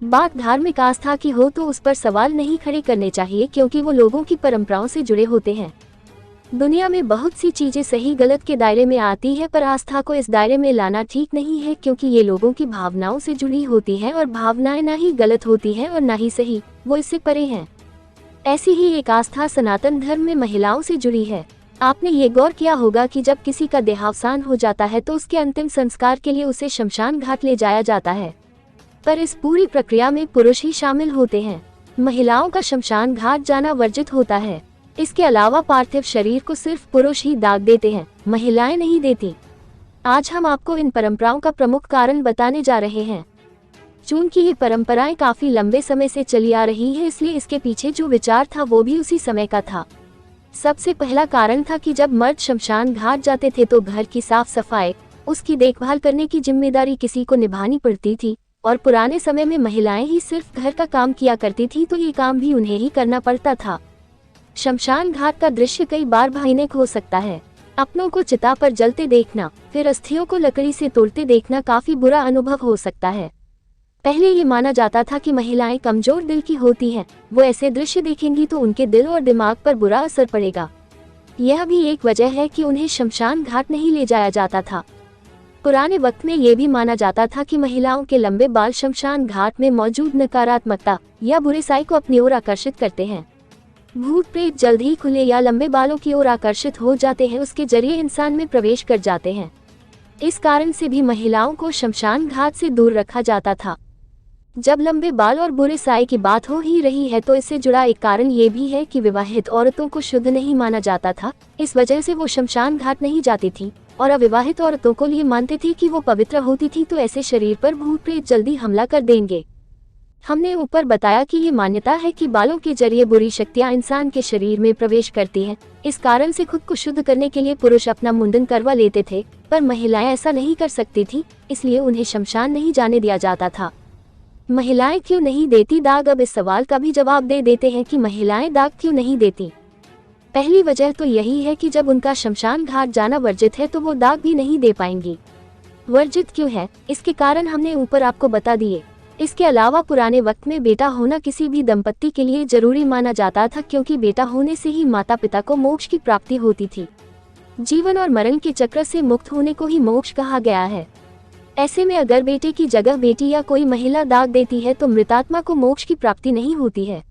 बात धार्मिक आस्था की हो तो उस पर सवाल नहीं खड़े करने चाहिए, क्योंकि वो लोगों की परंपराओं से जुड़े होते हैं। दुनिया में बहुत सी चीजें सही गलत के दायरे में आती है, पर आस्था को इस दायरे में लाना ठीक नहीं है, क्योंकि ये लोगों की भावनाओं से जुड़ी होती है और भावनाएं ना ही गलत होती हैं और ना ही सही, वो इससे परे हैं। ऐसी ही एक आस्था सनातन धर्म में महिलाओं से जुड़ी है। आपने ये गौर किया होगा कि जब किसी का देहावसान हो जाता है तो उसके अंतिम संस्कार के लिए उसे शमशान घाट ले जाया जाता है, पर इस पूरी प्रक्रिया में पुरुष ही शामिल होते हैं। महिलाओं का शमशान घाट जाना वर्जित होता है। इसके अलावा पार्थिव शरीर को सिर्फ पुरुष ही दाग देते हैं, महिलाएं नहीं देती। आज हम आपको इन परंपराओं का प्रमुख कारण बताने जा रहे हैं। चूंकि ये परंपराएं काफी लंबे समय से चली आ रही है, इसलिए इसके पीछे जो विचार था वो भी उसी समय का था। सबसे पहला कारण था कि जब मर्द शमशान घाट जाते थे तो घर की साफ सफाई, उसकी देखभाल करने की जिम्मेदारी किसी को निभानी पड़ती थी, और पुराने समय में महिलाएं ही सिर्फ घर का काम किया करती थी, तो ये काम भी उन्हें ही करना पड़ता था। शमशान घाट का दृश्य कई बार भयानक हो सकता है। अपनों को चिता पर जलते देखना, फिर अस्थियों को लकड़ी से तोड़ते देखना काफी बुरा अनुभव हो सकता है। पहले ये माना जाता था कि महिलाएं कमजोर दिल की होती हैं, वो ऐसे दृश्य देखेंगी तो उनके दिल और दिमाग पर बुरा असर पड़ेगा। यह भी एक वजह है कि उन्हें शमशान घाट नहीं ले जाया जाता था। पुराने वक्त में ये भी माना जाता था कि महिलाओं के लंबे बाल शमशान घाट में मौजूद नकारात्मकता या बुराई को अपनी ओर आकर्षित करते हैं। भूत प्रेत जल्द ही खुले या लंबे बालों की ओर आकर्षित हो जाते हैं, उसके जरिए इंसान में प्रवेश कर जाते हैं। इस कारण से भी महिलाओं को शमशान घाट से दूर रखा जाता था। जब लंबे बाल और बुरे साए की बात हो ही रही है तो इससे जुड़ा एक कारण ये भी है कि विवाहित औरतों को शुद्ध नहीं माना जाता था, इस वजह से वो शमशान घाट नहीं जाती थी, और अविवाहित औरतों को लिए मानते थे कि वो पवित्र होती थी तो ऐसे शरीर पर भूत प्रेत जल्दी हमला कर देंगे। हमने ऊपर बताया कि ये मान्यता है कि बालों के जरिए बुरी शक्तियां इंसान के शरीर में प्रवेश करती हैं। इस कारण से खुद को शुद्ध करने के लिए पुरुष अपना मुंडन करवा लेते थे, पर महिलाएं ऐसा नहीं कर सकती थी, इसलिए उन्हें शमशान नहीं जाने दिया जाता था। महिलाएं क्यों नहीं देती दाग? अब इस सवाल का भी जवाब दे देते हैं कि महिलाएं दाग क्यों नहीं देती। पहली वजह तो यही है कि जब उनका शमशान घाट जाना वर्जित है तो वो दाग भी नहीं दे पाएंगी। वर्जित क्यों है, इसके कारण हमने ऊपर आपको बता दिए। इसके अलावा पुराने वक्त में बेटा होना किसी भी दंपत्ति के लिए जरूरी माना जाता था, क्योंकि बेटा होने से ही माता पिता को मोक्ष की प्राप्ति होती थी। जीवन और मरण के चक्र से मुक्त होने को ही मोक्ष कहा गया है। ऐसे में अगर बेटे की जगह बेटी या कोई महिला दाग देती है तो मृतात्मा को मोक्ष की प्राप्ति नहीं होती है।